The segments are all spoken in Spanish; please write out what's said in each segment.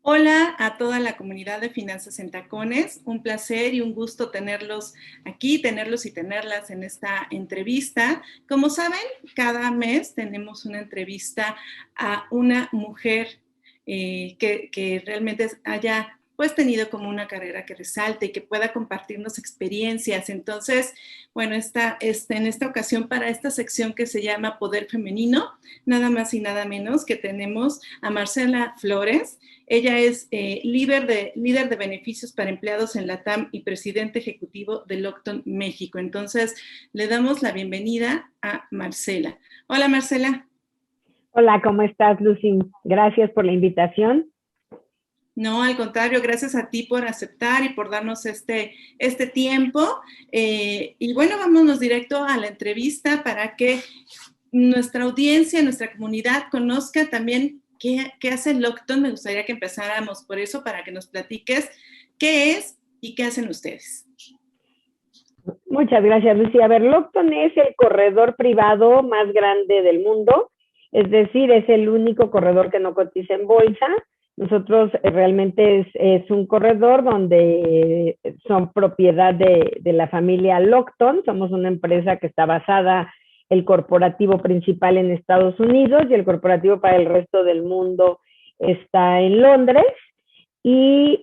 Hola a toda la comunidad de Finanzas en Tacones. Un placer y un gusto tenerlos aquí, tenerlos y tenerlas en esta entrevista. Como saben, cada mes tenemos una entrevista a una mujer que realmente haya pues tenido como una carrera que resalte y que pueda compartirnos experiencias. Entonces, bueno, en esta ocasión para esta sección que se llama Poder Femenino, nada más y nada menos que tenemos a Marcela Flores. Ella es líder de beneficios para empleados en la TAM y presidente ejecutivo de Lockton México. Entonces, le damos la bienvenida a Marcela. Hola, Marcela. Hola, ¿cómo estás, Lucy? Gracias por la invitación. No, al contrario, gracias a ti por aceptar y por darnos este tiempo. Y bueno, vámonos directo a la entrevista para que nuestra audiencia, nuestra comunidad conozca también qué hace Lockton. Me gustaría que empezáramos por eso, para que nos platiques qué es y qué hacen ustedes. Muchas gracias, Lucy. A ver, Lockton es el corredor privado más grande del mundo, es decir, es el único corredor que no cotiza en bolsa. Nosotros realmente es un corredor donde son propiedad de la familia Lockton. Somos una empresa que está basada el corporativo principal en Estados Unidos y el corporativo para el resto del mundo está en Londres. Y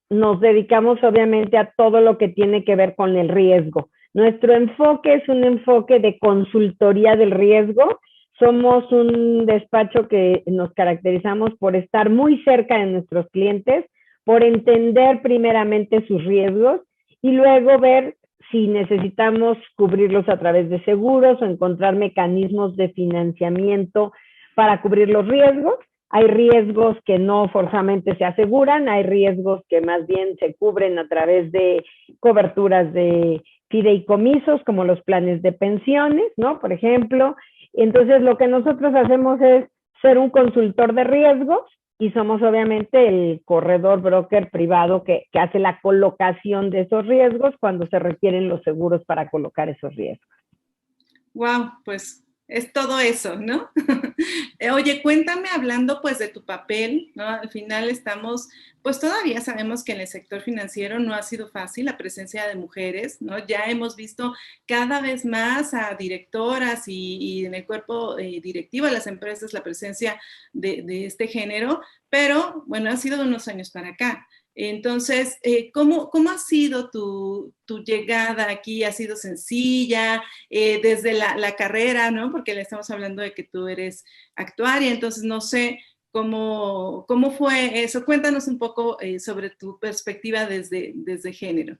nos dedicamos obviamente a todo lo que tiene que ver con el riesgo. Nuestro enfoque es un enfoque de consultoría del riesgo. Somos un despacho que nos caracterizamos por estar muy cerca de nuestros clientes, por entender primeramente sus riesgos y luego ver si necesitamos cubrirlos a través de seguros o encontrar mecanismos de financiamiento para cubrir los riesgos. Hay riesgos que no forzosamente se aseguran, hay riesgos que más bien se cubren a través de coberturas de fideicomisos, como los planes de pensiones, ¿no? Por ejemplo. Entonces, lo que nosotros hacemos es ser un consultor de riesgos y somos obviamente el corredor broker privado que hace la colocación de esos riesgos cuando se requieren los seguros para colocar esos riesgos. Wow, pues es todo eso, ¿no? Oye, cuéntame, hablando pues de tu papel, ¿no? Al final estamos, pues todavía sabemos que en el sector financiero no ha sido fácil la presencia de mujeres, ¿no? Ya hemos visto cada vez más a directoras y en el cuerpo directivo de las empresas la presencia de este género, pero bueno, ha sido de unos años para acá. Entonces, ¿cómo ha sido tu llegada aquí? ¿Ha sido sencilla? Desde la carrera, ¿no? Porque le estamos hablando de que tú eres actuaria, entonces no sé cómo fue eso. Cuéntanos un poco sobre tu perspectiva desde género.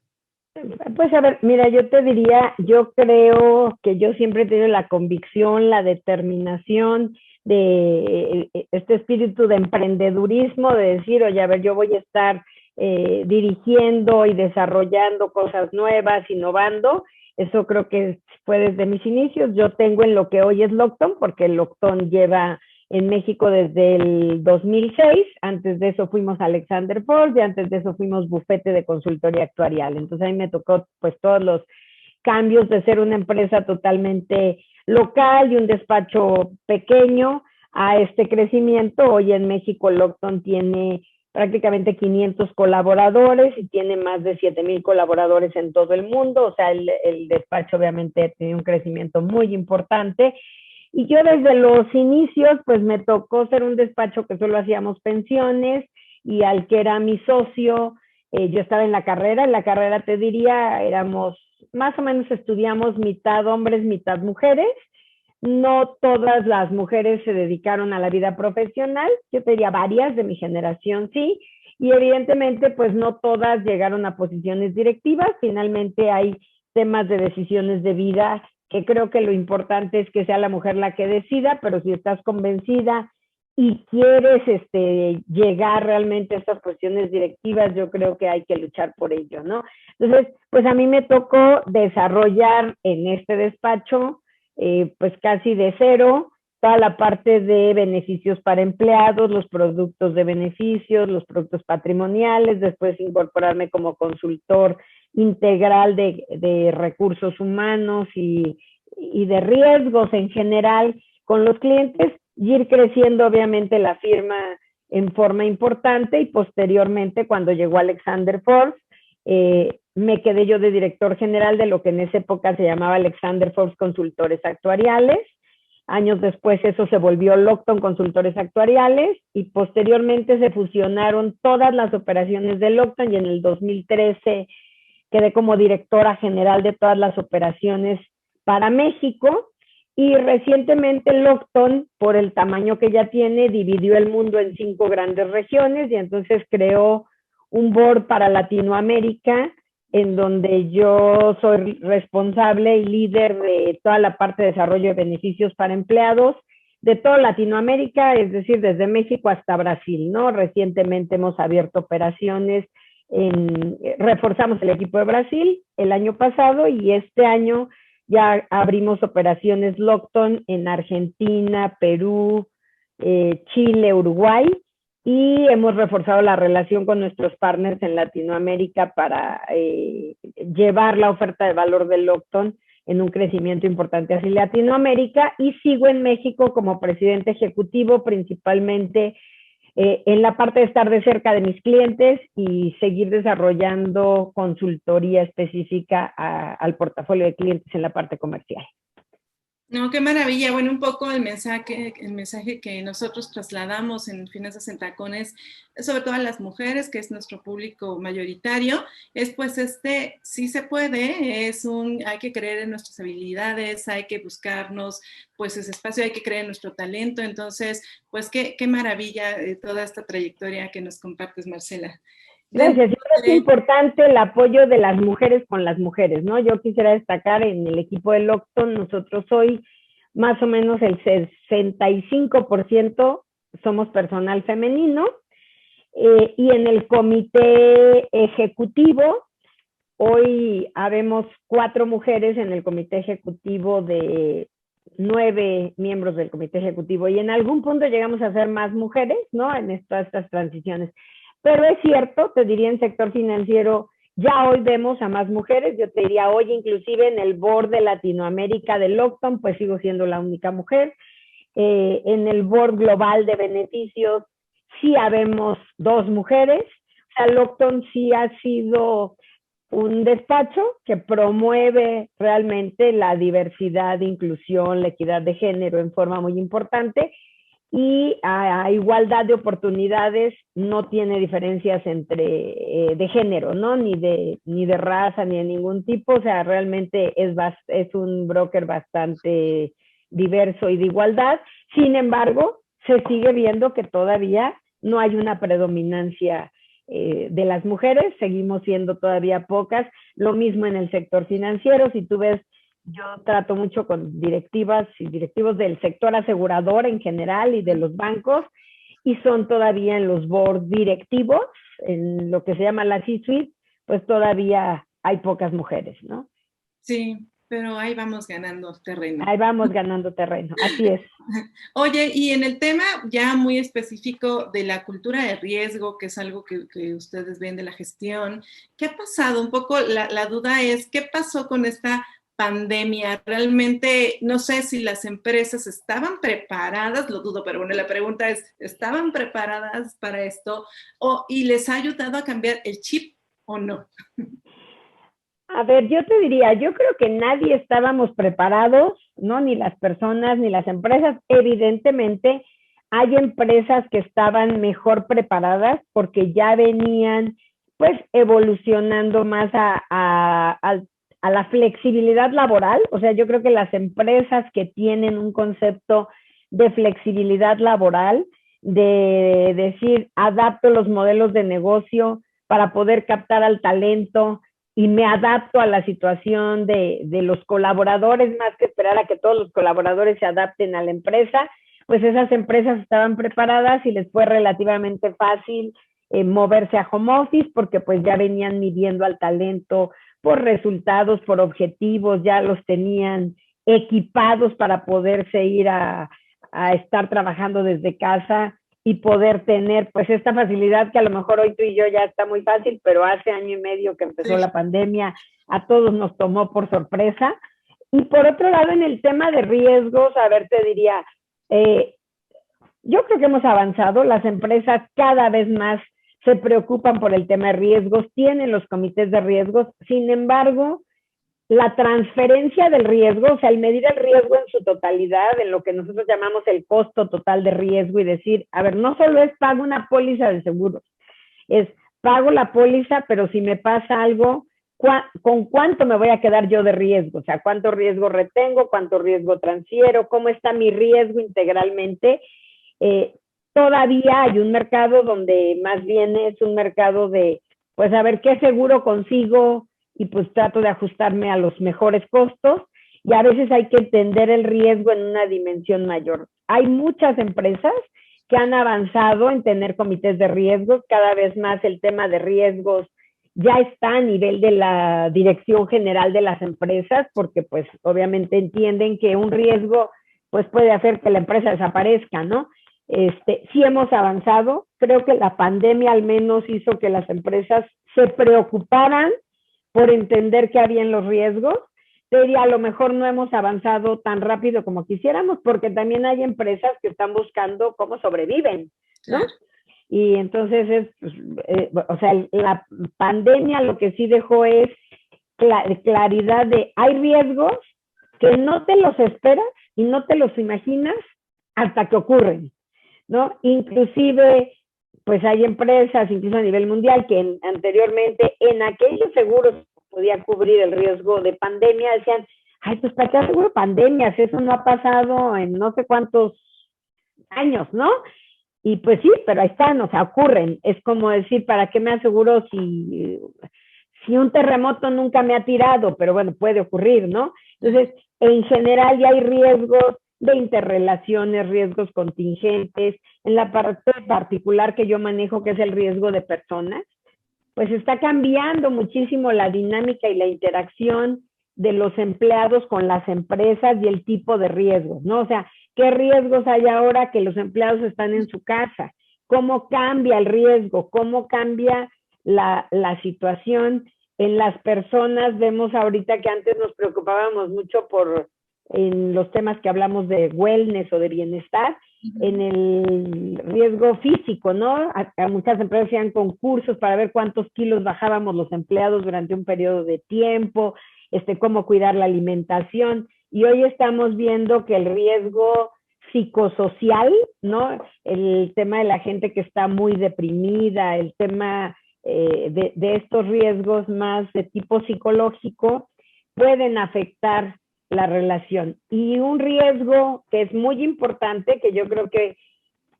Pues a ver, mira, yo te diría, yo creo que yo siempre he tenido la convicción, la determinación de este espíritu de emprendedurismo, de decir, oye, a ver, yo voy a estar dirigiendo y desarrollando cosas nuevas, innovando. Eso creo que fue desde mis inicios. Yo tengo en lo que hoy es Lockton, porque Lockton lleva en México desde el 2006. Antes de eso fuimos Alexander Forbes y antes de eso fuimos bufete de consultoría actuarial. Entonces a mí me tocó pues todos los cambios de ser una empresa totalmente local y un despacho pequeño a este crecimiento. Hoy en México Lockton tiene prácticamente 500 colaboradores y tiene más de 7,000 colaboradores en todo el mundo. O sea, el despacho obviamente tiene un crecimiento muy importante. Y yo desde los inicios, pues me tocó ser un despacho que solo hacíamos pensiones y al que era mi socio, yo estaba en la carrera te diría, éramos, más o menos estudiamos mitad hombres, mitad mujeres. No todas las mujeres se dedicaron a la vida profesional, yo te diría varias de mi generación sí, y evidentemente pues no todas llegaron a posiciones directivas. Finalmente hay temas de decisiones de vida que creo que lo importante es que sea la mujer la que decida, pero si estás convencida y quieres llegar realmente a estas cuestiones directivas, yo creo que hay que luchar por ello, ¿no? Entonces, pues a mí me tocó desarrollar en este despacho, pues casi de cero, toda la parte de beneficios para empleados, los productos de beneficios, los productos patrimoniales, después incorporarme como consultor integral de recursos humanos y de riesgos en general con los clientes y ir creciendo obviamente la firma en forma importante y posteriormente cuando llegó Alexander Forbes, me quedé yo de director general de lo que en esa época se llamaba Alexander Forbes Consultores Actuariales. Años después eso se volvió Lockton Consultores Actuariales y posteriormente se fusionaron todas las operaciones de Lockton y en el 2013 quedé como directora general de todas las operaciones para México y recientemente Lockton, por el tamaño que ya tiene, dividió el mundo en 5 grandes regiones y entonces creó un board para Latinoamérica en donde yo soy responsable y líder de toda la parte de desarrollo de beneficios para empleados de toda Latinoamérica, es decir, desde México hasta Brasil, ¿no? Recientemente hemos abierto operaciones, reforzamos el equipo de Brasil el año pasado y este año ya abrimos operaciones Lockton en Argentina, Perú, Chile, Uruguay, y hemos reforzado la relación con nuestros partners en Latinoamérica para llevar la oferta de valor de Lockton en un crecimiento importante hacia Latinoamérica y sigo en México como presidente ejecutivo, principalmente en la parte de estar de cerca de mis clientes y seguir desarrollando consultoría específica al portafolio de clientes en la parte comercial. No, qué maravilla. Bueno, un poco el mensaje que nosotros trasladamos en Finanzas en Tacones, sobre todo a las mujeres, que es nuestro público mayoritario, es pues sí se puede, hay que creer en nuestras habilidades, hay que buscarnos pues ese espacio, hay que creer en nuestro talento. Entonces, pues qué maravilla toda esta trayectoria que nos compartes, Marcela. Gracias. Es importante el apoyo de las mujeres con las mujeres, ¿no? Yo quisiera destacar en el equipo de Lockton, nosotros hoy más o menos el 65% somos personal femenino y en el comité ejecutivo, hoy habemos 4 mujeres en el comité ejecutivo de 9 miembros del comité ejecutivo y en algún punto llegamos a ser más mujeres, ¿no? En todas estas transiciones. Pero es cierto, te diría en sector financiero, ya hoy vemos a más mujeres, yo te diría hoy inclusive en el board de Latinoamérica de Lockton, pues sigo siendo la única mujer. En el board global de beneficios sí habemos 2 mujeres. O sea, Lockton sí ha sido un despacho que promueve realmente la diversidad, inclusión, la equidad de género en forma muy importante y a igualdad de oportunidades no tiene diferencias de género, ¿no? Ni de raza, ni de ningún tipo, o sea, realmente es un broker bastante diverso y de igualdad. Sin embargo, se sigue viendo que todavía no hay una predominancia de las mujeres, seguimos siendo todavía pocas, lo mismo en el sector financiero, si tú ves, yo trato mucho con directivas y directivos del sector asegurador en general y de los bancos, y son todavía en los boards directivos, en lo que se llama la C-suite, pues todavía hay pocas mujeres, ¿no? Sí, pero ahí vamos ganando terreno. Ahí vamos ganando terreno, así es. Oye, y en el tema ya muy específico de la cultura de riesgo, que es algo que ustedes ven de la gestión, ¿qué ha pasado? Un poco la duda es, ¿qué pasó con esta pandemia? Realmente, no sé si las empresas estaban preparadas, lo dudo, pero bueno, la pregunta es, ¿estaban preparadas para esto? ¿Y les ha ayudado a cambiar el chip o no? A ver, yo te diría, yo creo que nadie estábamos preparados, ¿no? Ni las personas, ni las empresas. Evidentemente, hay empresas que estaban mejor preparadas porque ya venían, pues, evolucionando más a la flexibilidad laboral. O sea, yo creo que las empresas que tienen un concepto de flexibilidad laboral, de decir, adapto los modelos de negocio para poder captar al talento, y me adapto a la situación de los colaboradores, más que esperar a que todos los colaboradores se adapten a la empresa, pues esas empresas estaban preparadas y les fue relativamente fácil moverse a home office porque pues ya venían midiendo al talento por resultados, por objetivos, ya los tenían equipados para poderse ir a estar trabajando desde casa y poder tener pues esta facilidad que a lo mejor hoy tú y yo ya está muy fácil, pero hace año y medio que empezó la pandemia a todos nos tomó por sorpresa. Y por otro lado, en el tema de riesgos, a ver, te diría, Yo creo que hemos avanzado, las empresas cada vez más se preocupan por el tema de riesgos, tienen los comités de riesgos, sin embargo, la transferencia del riesgo, o sea, el medir el riesgo en su totalidad, en lo que nosotros llamamos el costo total de riesgo y decir, a ver, no solo es pago una póliza de seguros, es pago la póliza, pero si me pasa algo, ¿con cuánto me voy a quedar yo de riesgo? O sea, ¿cuánto riesgo retengo? ¿Cuánto riesgo transfiero? ¿Cómo está mi riesgo integralmente? Eh, Todavía hay un mercado donde más bien es un mercado de, pues a ver qué seguro consigo y pues trato de ajustarme a los mejores costos y a veces hay que entender el riesgo en una dimensión mayor. Hay muchas empresas que han avanzado en tener comités de riesgos, cada vez más el tema de riesgos ya está a nivel de la dirección general de las empresas, porque pues obviamente entienden que un riesgo pues puede hacer que la empresa desaparezca, ¿no? Sí hemos avanzado, creo que la pandemia al menos hizo que las empresas se preocuparan por entender que había en los riesgos. Te diría, a lo mejor no hemos avanzado tan rápido como quisiéramos, porque también hay empresas que están buscando cómo sobreviven, ¿no? Claro. Y entonces pues, o sea, la pandemia lo que sí dejó es claridad de hay riesgos que no te los esperas y no te los imaginas hasta que ocurren, ¿no? Inclusive, pues hay empresas, incluso a nivel mundial, que anteriormente en aquellos seguros podía cubrir el riesgo de pandemia, decían, ay, pues ¿para qué aseguro pandemias? Eso no ha pasado en no sé cuántos años, ¿no? Y pues sí, pero ahí están, o sea, ocurren. Es como decir, ¿para qué me aseguro si un terremoto nunca me ha tirado? Pero bueno, puede ocurrir, ¿no? Entonces, en general ya hay riesgos de interrelaciones, riesgos contingentes. En la parte particular que yo manejo, que es el riesgo de personas, pues está cambiando muchísimo la dinámica y la interacción de los empleados con las empresas y el tipo de riesgos, ¿no? O sea, ¿qué riesgos hay ahora que los empleados están en su casa? ¿Cómo cambia el riesgo? ¿Cómo cambia la situación en las personas? Vemos ahorita que antes nos preocupábamos mucho por en los temas que hablamos de wellness o de bienestar, en el riesgo físico, ¿no? A muchas empresas hacían concursos para ver cuántos kilos bajábamos los empleados durante un periodo de tiempo, cómo cuidar la alimentación. Y hoy estamos viendo que el riesgo psicosocial, ¿no? El tema de la gente que está muy deprimida, el tema de estos riesgos más de tipo psicológico, pueden afectar la relación. Y un riesgo que es muy importante, que yo creo que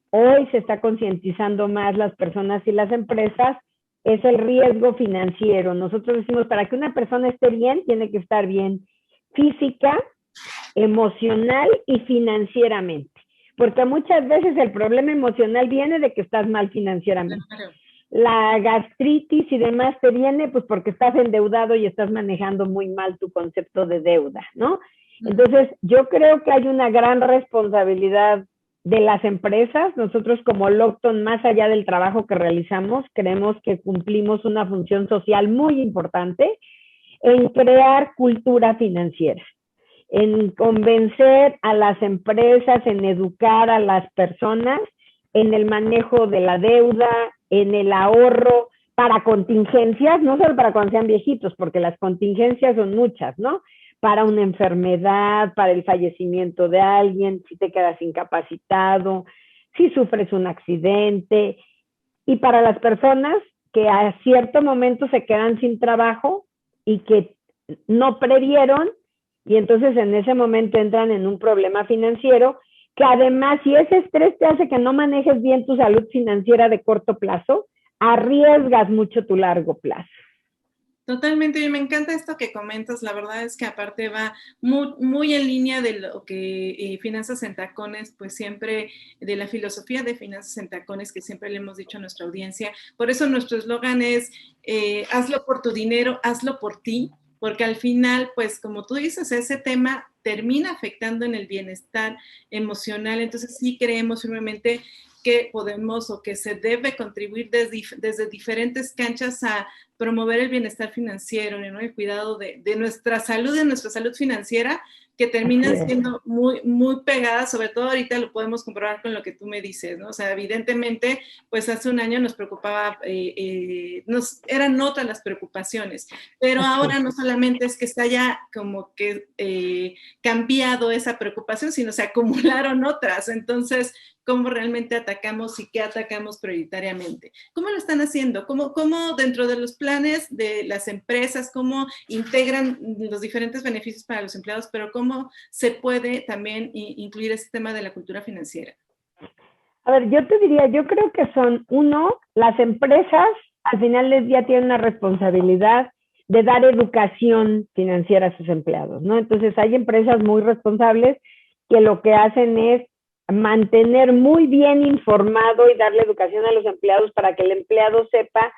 hoy se está concientizando más las personas y las empresas, es el riesgo financiero. Nosotros decimos, para que una persona esté bien, tiene que estar bien física, emocional y financieramente. Porque muchas veces el problema emocional viene de que estás mal financieramente. Claro. La gastritis y demás te viene pues porque estás endeudado y estás manejando muy mal tu concepto de deuda, ¿no? Entonces, yo creo que hay una gran responsabilidad de las empresas. Nosotros como Locton, más allá del trabajo que realizamos, creemos que cumplimos una función social muy importante en crear cultura financiera, en convencer a las empresas, en educar a las personas en el manejo de la deuda, en el ahorro para contingencias, no solo para cuando sean viejitos, porque las contingencias son muchas, ¿no? Para una enfermedad, para el fallecimiento de alguien, si te quedas incapacitado, si sufres un accidente, y para las personas que a cierto momento se quedan sin trabajo y que no previeron y entonces en ese momento entran en un problema financiero que además si ese estrés te hace que no manejes bien tu salud financiera de corto plazo, arriesgas mucho tu largo plazo. Totalmente, y me encanta esto que comentas, la verdad es que aparte va muy, muy en línea de lo que Finanzas en Tacones, pues siempre, de la filosofía de Finanzas en Tacones que siempre le hemos dicho a nuestra audiencia. Por eso nuestro eslogan es, hazlo por tu dinero, hazlo por ti, porque al final, pues como tú dices, ese tema termina afectando en el bienestar emocional, entonces sí creemos firmemente que podemos o que se debe contribuir desde diferentes canchas a promover el bienestar financiero, ¿no? El cuidado de nuestra salud, de nuestra salud financiera, que terminan siendo muy, muy pegadas, sobre todo ahorita lo podemos comprobar con lo que tú me dices, ¿no? O sea, evidentemente, pues hace un año nos preocupaba, eran otras las preocupaciones, pero ahora no solamente es que se haya como que cambiado esa preocupación, sino se acumularon otras. Entonces, ¿cómo realmente atacamos y qué atacamos prioritariamente? ¿Cómo lo están haciendo? ¿Cómo dentro de los planes de las empresas, cómo integran los diferentes beneficios para los empleados, pero cómo se puede también incluir este tema de la cultura financiera? A ver, yo te diría, yo creo que son, uno, las empresas al final del día tienen una responsabilidad de dar educación financiera a sus empleados, ¿no? Entonces hay empresas muy responsables que lo que hacen es mantener muy bien informado y darle educación a los empleados para que el empleado sepa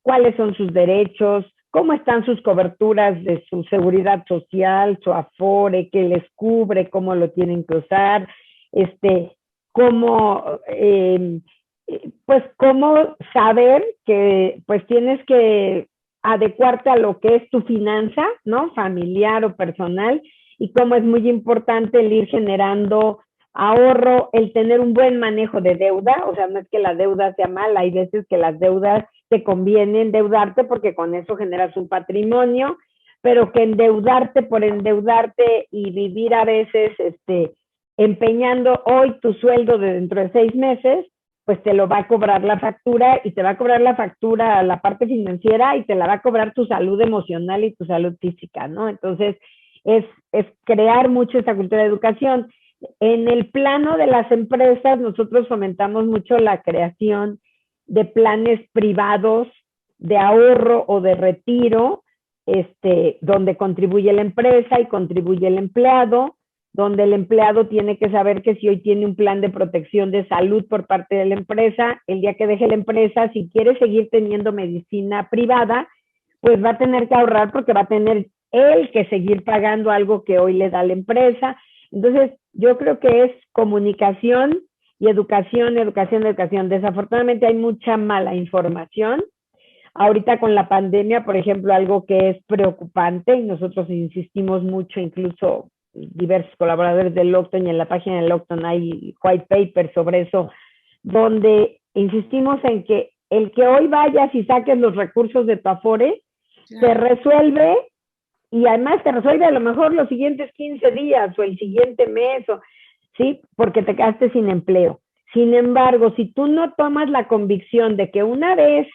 cuáles son sus derechos, cómo están sus coberturas de su seguridad social, su afore, qué les cubre, cómo lo tienen que usar, cómo, pues cómo saber que pues tienes que adecuarte a lo que es tu finanza, ¿no? Familiar o personal, y cómo es muy importante el ir generando ahorro, el tener un buen manejo de deuda, o sea, no es que la deuda sea mala, hay veces que las deudas te conviene endeudarte porque con eso generas un patrimonio, pero que endeudarte por endeudarte y vivir a veces empeñando hoy tu sueldo de dentro de 6 meses, pues te lo va a cobrar la factura y te va a cobrar la factura la parte financiera y te la va a cobrar tu salud emocional y tu salud física, ¿no? Entonces, es crear mucho esta cultura de educación. En el plano de las empresas, nosotros fomentamos mucho la creación de planes privados de ahorro o de retiro, donde contribuye la empresa y contribuye el empleado, donde el empleado tiene que saber que si hoy tiene un plan de protección de salud por parte de la empresa, el día que deje la empresa, si quiere seguir teniendo medicina privada, pues va a tener que ahorrar porque va a tener él que seguir pagando algo que hoy le da la empresa. Entonces, yo creo que es comunicación y educación, educación, educación. Desafortunadamente hay mucha mala información. Ahorita con la pandemia, por ejemplo, algo que es preocupante y nosotros insistimos mucho, incluso diversos colaboradores del Octon y en la página del Octon hay white paper sobre eso, donde insistimos en que el que hoy vayas y saques los recursos de tu Afore, te resuelve y además te resuelve a lo mejor los siguientes 15 días o el siguiente mes, ¿sí? Porque te quedaste sin empleo. Sin embargo, si tú no tomas la convicción de que una vez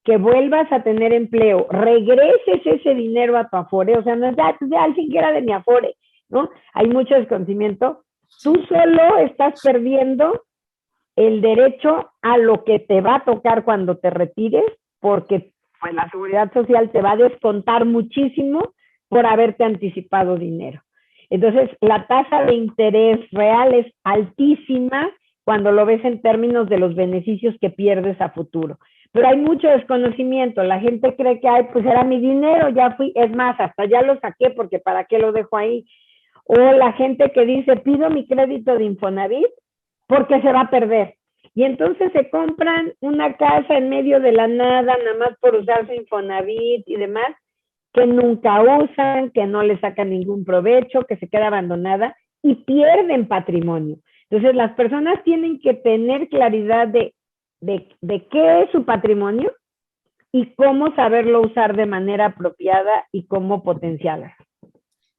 que vuelvas a tener empleo, regreses ese dinero a tu Afore, o sea, no es de alguien que era de mi Afore, ¿no? Hay mucho desconocimiento. Tú solo estás perdiendo el derecho a lo que te va a tocar cuando te retires, porque pues, la seguridad social te va a descontar muchísimo por haberte anticipado dinero. Entonces, la tasa de interés real es altísima cuando lo ves en términos de los beneficios que pierdes a futuro. Pero hay mucho desconocimiento. La gente cree que, ay, pues era mi dinero, ya fui, es más, hasta ya lo saqué porque para qué lo dejo ahí. O la gente que dice, pido mi crédito de Infonavit porque se va a perder. Y entonces se compran una casa en medio de la nada, nada más por usar su Infonavit y demás, que nunca usan, que no le sacan ningún provecho, que se queda abandonada y pierden patrimonio. Entonces las personas tienen que tener claridad de qué es su patrimonio y cómo saberlo usar de manera apropiada y cómo potenciarla.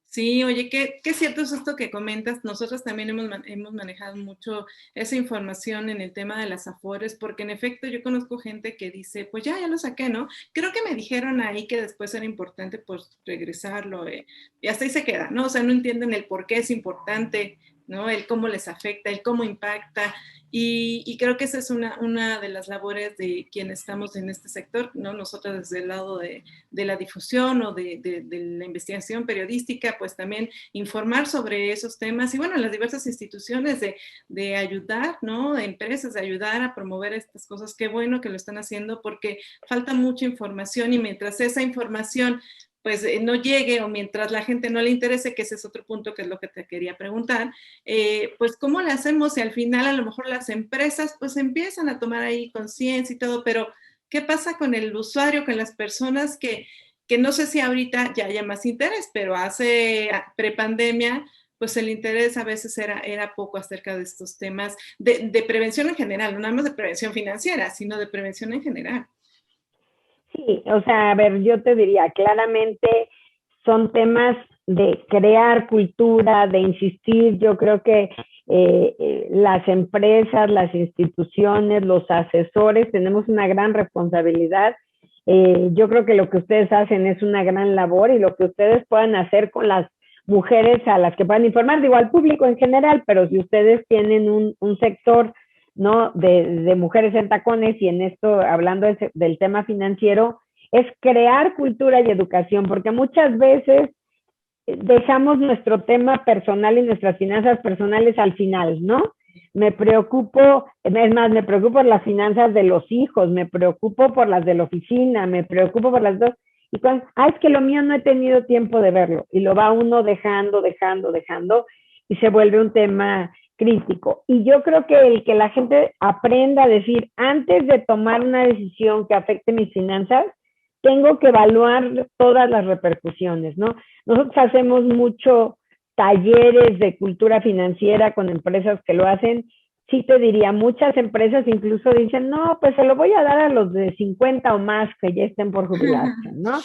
Sí, oye, qué cierto es esto que comentas. Nosotros también hemos manejado mucho esa información en el tema de las Afores, porque en efecto yo conozco gente que dice, pues ya lo saqué, ¿no? Creo que me dijeron ahí que después era importante pues regresarlo y hasta ahí se queda, ¿no? O sea, no entienden el por qué es importante, ¿no? El cómo les afecta, el cómo impacta. Y creo que esa es una de las labores de quienes estamos en este sector, ¿no? Nosotros desde el lado de la difusión o de la investigación periodística, pues también informar sobre esos temas y bueno, las diversas instituciones de ayudar, ¿no? De empresas, de ayudar a promover estas cosas. Qué bueno que lo están haciendo porque falta mucha información y mientras esa información pues no llegue o mientras la gente no le interese, que ese es otro punto que es lo que te quería preguntar, pues cómo le hacemos y al final a lo mejor las empresas pues empiezan a tomar ahí conciencia y todo, pero ¿Qué pasa con el usuario, con las personas que no sé si ahorita ya haya más interés, pero hace prepandemia, pues el interés a veces era poco acerca de estos temas de prevención en general, no nada más de prevención financiera, sino de prevención en general? Sí, o sea, a ver, yo te diría, claramente son temas de crear cultura, de insistir. Yo creo que las empresas, las instituciones, los asesores tenemos una gran responsabilidad. Yo creo que lo que ustedes hacen es una gran labor y lo que ustedes puedan hacer con las mujeres a las que puedan informar, digo al público en general, pero si ustedes tienen un sector, ¿no? De mujeres en tacones y en esto, hablando del tema financiero, es crear cultura y educación, porque muchas veces dejamos nuestro tema personal y nuestras finanzas personales al final, ¿no? Me preocupo, es más, me preocupo por las finanzas de los hijos, me preocupo por las de la oficina, me preocupo por las dos. Y cuando, es que lo mío no he tenido tiempo de verlo. Y lo va uno dejando, y se vuelve un tema crítico. Y yo creo que el que la gente aprenda a decir, antes de tomar una decisión que afecte mis finanzas, tengo que evaluar todas las repercusiones, ¿no? Nosotros hacemos mucho talleres de cultura financiera con empresas que lo hacen. Sí te diría, muchas empresas incluso dicen, no, pues se lo voy a dar a los de 50 o más que ya estén por jubilarse, ¿no?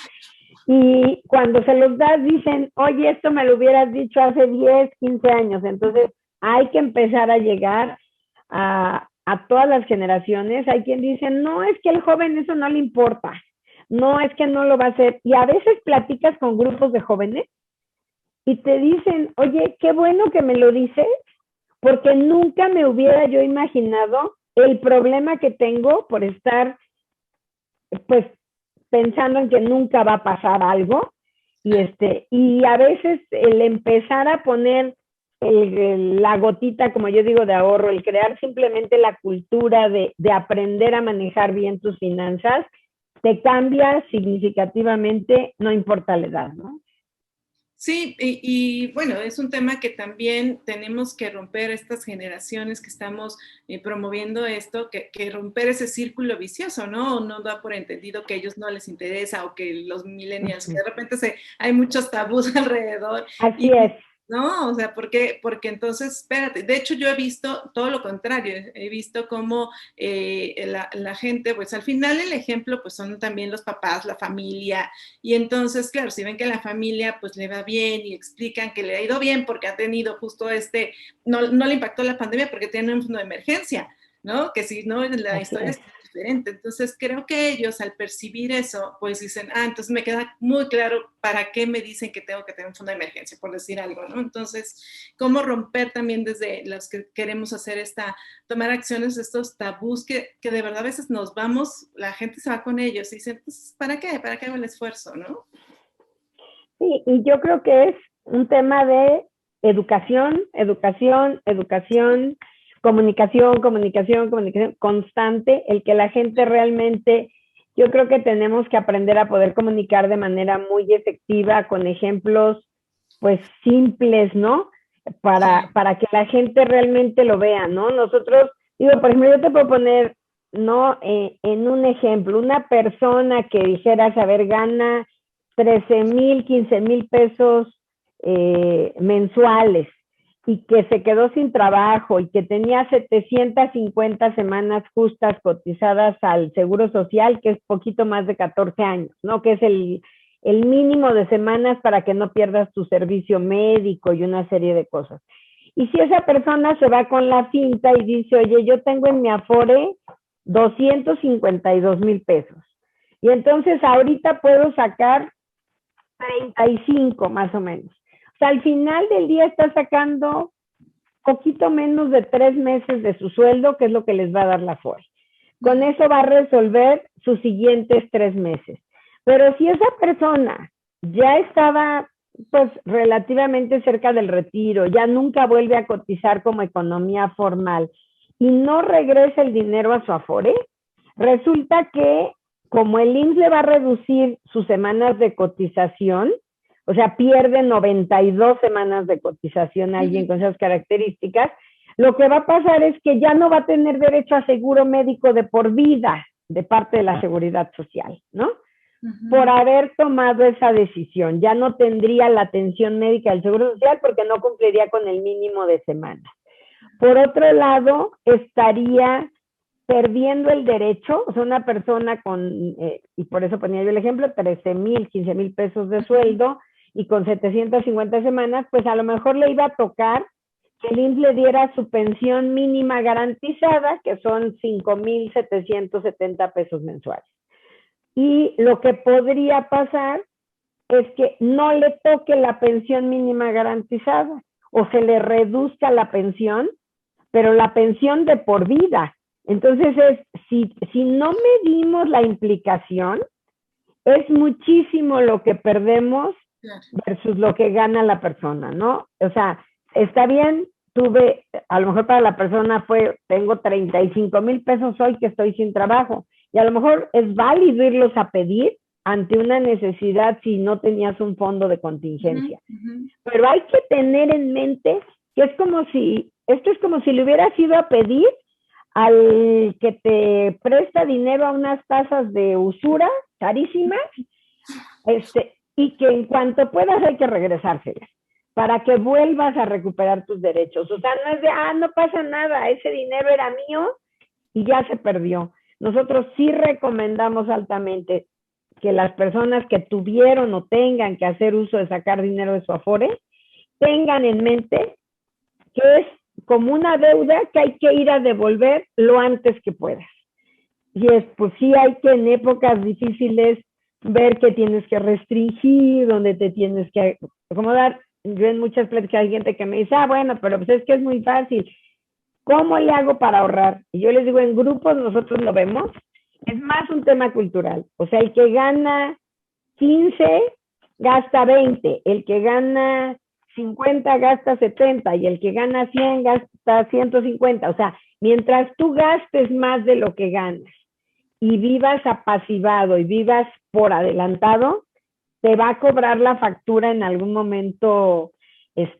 Y cuando se los das dicen, oye, esto me lo hubieras dicho hace 10, 15 años. Entonces hay que empezar a llegar a todas las generaciones. Hay quien dice, no, es que el joven eso no le importa, no, es que no lo va a hacer. Y a veces platicas con grupos de jóvenes y te dicen, oye, qué bueno que me lo dices, porque nunca me hubiera yo imaginado el problema que tengo por estar, pues, pensando en que nunca va a pasar algo. Y a veces el empezar a poner la gotita, como yo digo, de ahorro, el crear simplemente la cultura de aprender a manejar bien tus finanzas, te cambia significativamente, no importa la edad, ¿no? Sí, bueno, es un tema que también tenemos que romper estas generaciones que estamos promoviendo esto, que romper ese círculo vicioso, ¿no? No da por entendido que a ellos no les interesa o que los millennials, que de repente hay muchos tabús alrededor. Así es. No, o sea, porque entonces, espérate, de hecho yo he visto todo lo contrario, he visto cómo la gente, pues al final el ejemplo pues son también los papás, la familia, y entonces, claro, si ven que la familia pues le va bien y explican que le ha ido bien porque ha tenido justo no le impactó la pandemia porque tiene un fondo de emergencia, ¿no? Que si no, la historia es diferente. Entonces, creo que ellos al percibir eso, pues dicen, entonces me queda muy claro para qué me dicen que tengo que tener un fondo de emergencia, por decir algo, ¿no? Entonces, cómo romper también desde los que queremos hacer tomar acciones, estos tabús que de verdad a veces nos vamos, la gente se va con ellos y dice, pues, ¿para qué? ¿Para qué hago el esfuerzo, no? Sí, y yo creo que es un tema de educación, comunicación constante, el que la gente realmente, yo creo que tenemos que aprender a poder comunicar de manera muy efectiva, con ejemplos pues simples, ¿no? Para que la gente realmente lo vea, ¿no? Nosotros, digo, por ejemplo, yo te puedo poner, ¿no? En un ejemplo, una persona que dijera, saber, gana 13,000, 15,000 pesos mensuales y que se quedó sin trabajo y que tenía 750 semanas justas cotizadas al Seguro Social, que es poquito más de 14 años, ¿no? Que es el mínimo de semanas para que no pierdas tu servicio médico y una serie de cosas. Y si esa persona se va con la finta y dice, oye, yo tengo en mi Afore 252,000 pesos. Y entonces ahorita puedo sacar 35 más o menos. O sea, al final del día está sacando poquito menos de 3 meses de su sueldo, que es lo que les va a dar la Afore. Con eso va a resolver sus siguientes 3 meses. Pero si esa persona ya estaba pues relativamente cerca del retiro, ya nunca vuelve a cotizar como economía formal y no regresa el dinero a su Afore, resulta que como el IMSS le va a reducir sus semanas de cotización, o sea, pierde 92 semanas de cotización a alguien con esas características, lo que va a pasar es que ya no va a tener derecho a seguro médico de por vida. de parte de la Seguridad Social, ¿no? Ujú. Por haber tomado esa decisión. Ya no tendría la atención médica del Seguro Social porque no cumpliría con el mínimo de semanas. Por otro lado, estaría perdiendo el derecho, o sea, una persona con, y por eso ponía yo el ejemplo, 13,000, 15,000 pesos de sueldo y con 750 semanas, pues a lo mejor le iba a tocar que el IMSS le diera su pensión mínima garantizada, que son 5,770 pesos mensuales. Y lo que podría pasar es que no le toque la pensión mínima garantizada o se le reduzca la pensión, pero la pensión de por vida. Entonces, si no medimos la implicación, es muchísimo lo que perdemos versus lo que gana la persona, ¿no? O sea, está bien, a lo mejor para la persona tengo 35,000 pesos hoy que estoy sin trabajo, y a lo mejor es válido irlos a pedir ante una necesidad si no tenías un fondo de contingencia. Pero hay que tener en mente que esto es como si le hubieras ido a pedir al que te presta dinero a unas tasas de usura carísimas, y que en cuanto puedas hay que regresárselas para que vuelvas a recuperar tus derechos. O sea, no es de, no pasa nada, ese dinero era mío y ya se perdió. Nosotros sí recomendamos altamente que las personas que tuvieron o tengan que hacer uso de sacar dinero de su Afore tengan en mente que es como una deuda que hay que ir a devolver lo antes que puedas. Y pues sí hay que en épocas difíciles ver que tienes que restringir, donde te tienes que acomodar. Yo en muchas pláticas hay gente que me dice, bueno, pero pues es que es muy fácil. ¿Cómo le hago para ahorrar? Y yo les digo, en grupos nosotros lo vemos, es más un tema cultural. O sea, el que gana 15 gasta 20, el que gana 50 gasta 70 y el que gana 100 gasta 150. O sea, mientras tú gastes más de lo que ganas y vivas apacivado y vivas por adelantado, te va a cobrar la factura en algún momento pues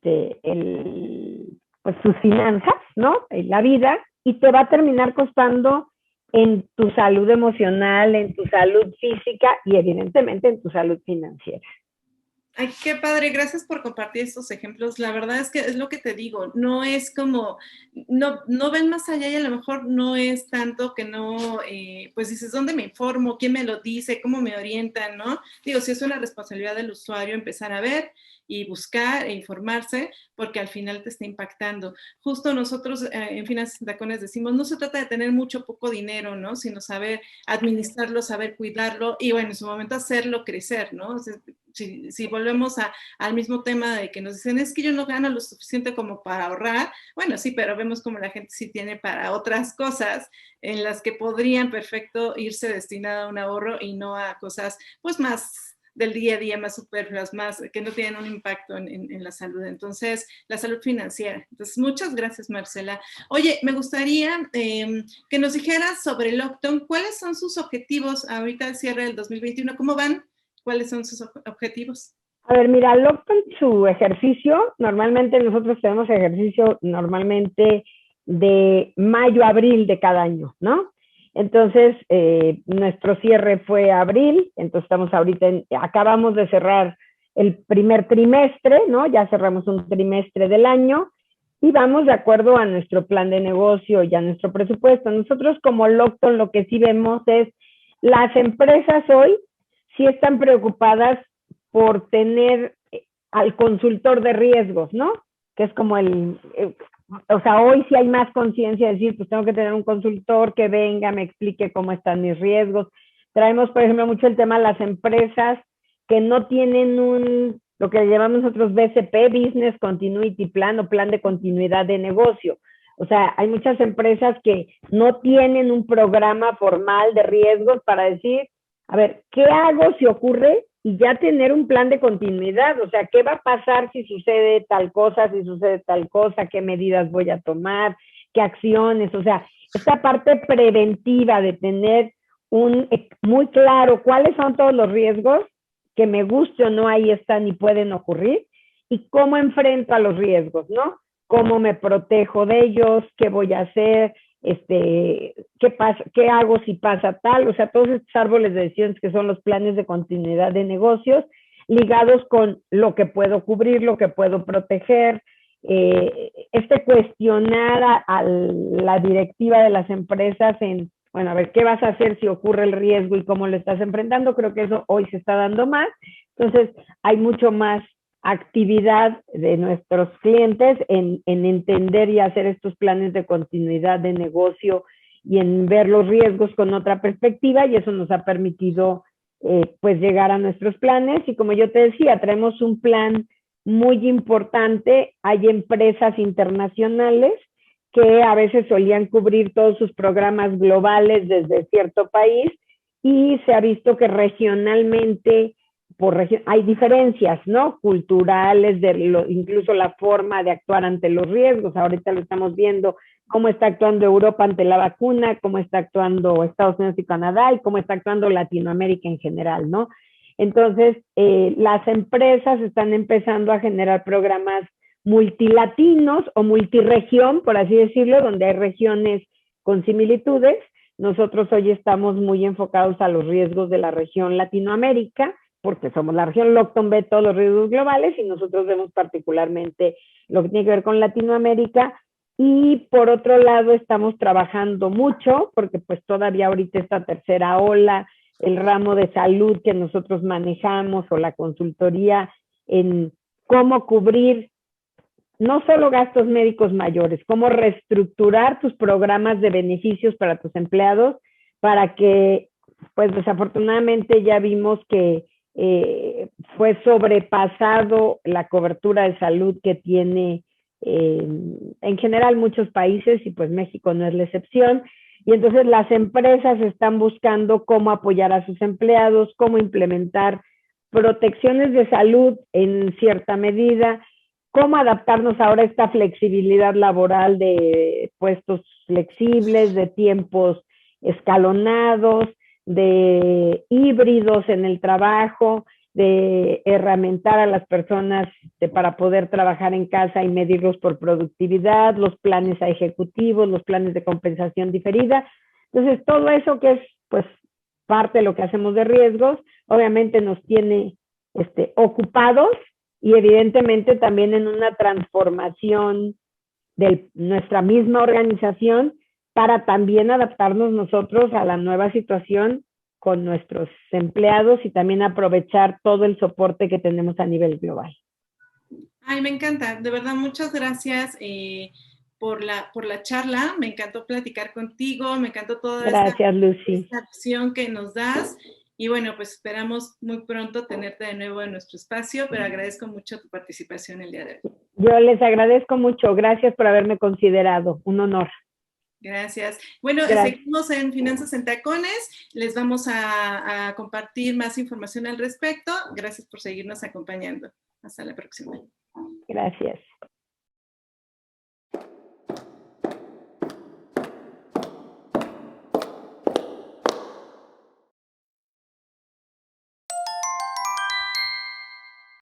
tus finanzas, ¿no? En la vida, y te va a terminar costando en tu salud emocional, en tu salud física y evidentemente en tu salud financiera. Ay, qué padre, gracias por compartir estos ejemplos. La verdad es que es lo que te digo, no es como, no ven más allá y a lo mejor no es tanto que no, pues dices, ¿dónde me informo? ¿Quién me lo dice? ¿Cómo me orientan? ¿No? Digo, sí es una responsabilidad del usuario empezar a ver y buscar e informarse, porque al final te está impactando. Justo nosotros en Finanzas en Tacones decimos, no se trata de tener mucho o poco dinero, ¿no? Sino saber administrarlo, saber cuidarlo y bueno, en su momento hacerlo crecer, ¿no? O sea, si volvemos al mismo tema de que nos dicen, es que yo no gano lo suficiente como para ahorrar, bueno, sí, pero vemos como la gente sí tiene para otras cosas en las que podrían perfecto irse destinada a un ahorro y no a cosas pues más del día a día, más superfluas, más que no tienen un impacto en la salud. Entonces, la salud financiera. Entonces, muchas gracias, Marcela. Oye, me gustaría que nos dijeras sobre el Octon, ¿cuáles son sus objetivos ahorita al cierre del 2021? ¿Cómo van? ¿Cuáles son sus objetivos? A ver, mira, Octon, su ejercicio, normalmente nosotros tenemos ejercicio normalmente de mayo a abril de cada año, ¿no? Entonces, nuestro cierre fue abril, entonces estamos ahorita, acabamos de cerrar el primer trimestre, ¿no? Ya cerramos un trimestre del año y vamos de acuerdo a nuestro plan de negocio y a nuestro presupuesto. Nosotros como Octon lo que sí vemos es las empresas hoy sí están preocupadas por tener al consultor de riesgos, ¿no? Que es como o sea, hoy sí hay más conciencia de decir, pues tengo que tener un consultor que venga, me explique cómo están mis riesgos. Traemos, por ejemplo, mucho el tema de las empresas que no tienen lo que llamamos nosotros BCP, Business Continuity Plan o plan de continuidad de negocio. O sea, hay muchas empresas que no tienen un programa formal de riesgos para decir, a ver, ¿qué hago si ocurre? Y ya tener un plan de continuidad, o sea, ¿qué va a pasar si sucede tal cosa, qué medidas voy a tomar, qué acciones? O sea, esta parte preventiva de tener muy claro cuáles son todos los riesgos, que me guste o no, ahí están y pueden ocurrir, y cómo enfrento a los riesgos, ¿no? Cómo me protejo de ellos, qué voy a hacer, ¿qué pasa? ¿Qué hago si pasa tal? O sea, todos estos árboles de decisiones que son los planes de continuidad de negocios, ligados con lo que puedo cubrir, lo que puedo proteger, cuestionar a la directiva de las empresas en, bueno, a ver, ¿qué vas a hacer si ocurre el riesgo y cómo lo estás enfrentando? Creo que eso hoy se está dando más. Entonces, hay mucho más actividad de nuestros clientes en entender y hacer estos planes de continuidad de negocio y en ver los riesgos con otra perspectiva, y eso nos ha permitido pues llegar a nuestros planes. Y como yo te decía, traemos un plan muy importante. Hay empresas internacionales que a veces solían cubrir todos sus programas globales desde cierto país, y se ha visto que regionalmente hay diferencias, ¿no? Culturales, incluso la forma de actuar ante los riesgos. Ahorita lo estamos viendo, cómo está actuando Europa ante la vacuna, cómo está actuando Estados Unidos y Canadá, y cómo está actuando Latinoamérica en general, ¿no? Entonces, las empresas están empezando a generar programas multilatinos o multiregión, por así decirlo, donde hay regiones con similitudes. Nosotros hoy estamos muy enfocados a los riesgos de la región Latinoamérica, porque somos la región Lockton, ve todos los riesgos globales, y nosotros vemos particularmente lo que tiene que ver con Latinoamérica. Y por otro lado, estamos trabajando mucho, porque pues todavía ahorita esta tercera ola, el ramo de salud que nosotros manejamos o la consultoría en cómo cubrir no solo gastos médicos mayores, cómo reestructurar tus programas de beneficios para tus empleados, para que, pues desafortunadamente ya vimos que fue sobrepasado la cobertura de salud que tiene en general muchos países, y pues México no es la excepción. Y entonces las empresas están buscando cómo apoyar a sus empleados, cómo implementar protecciones de salud en cierta medida, cómo adaptarnos ahora a esta flexibilidad laboral de puestos flexibles, de tiempos escalonados, de híbridos en el trabajo, de herramentar a las personas para poder trabajar en casa y medirlos por productividad, los planes a ejecutivos, los planes de compensación diferida. Entonces, todo eso que es pues parte de lo que hacemos de riesgos, obviamente nos tiene ocupados, y evidentemente también en una transformación de nuestra misma organización para también adaptarnos nosotros a la nueva situación con nuestros empleados, y también aprovechar todo el soporte que tenemos a nivel global. Ay, me encanta, de verdad, muchas gracias por la charla. Me encantó platicar contigo, me encantó toda esta opción que nos das. Y bueno, pues esperamos muy pronto tenerte de nuevo en nuestro espacio, pero agradezco mucho tu participación el día de hoy. Yo les agradezco mucho, gracias por haberme considerado, un honor. Gracias. Bueno, seguimos en Finanzas en Tacones, les vamos a compartir más información al respecto. Gracias por seguirnos acompañando. Hasta la próxima. Gracias.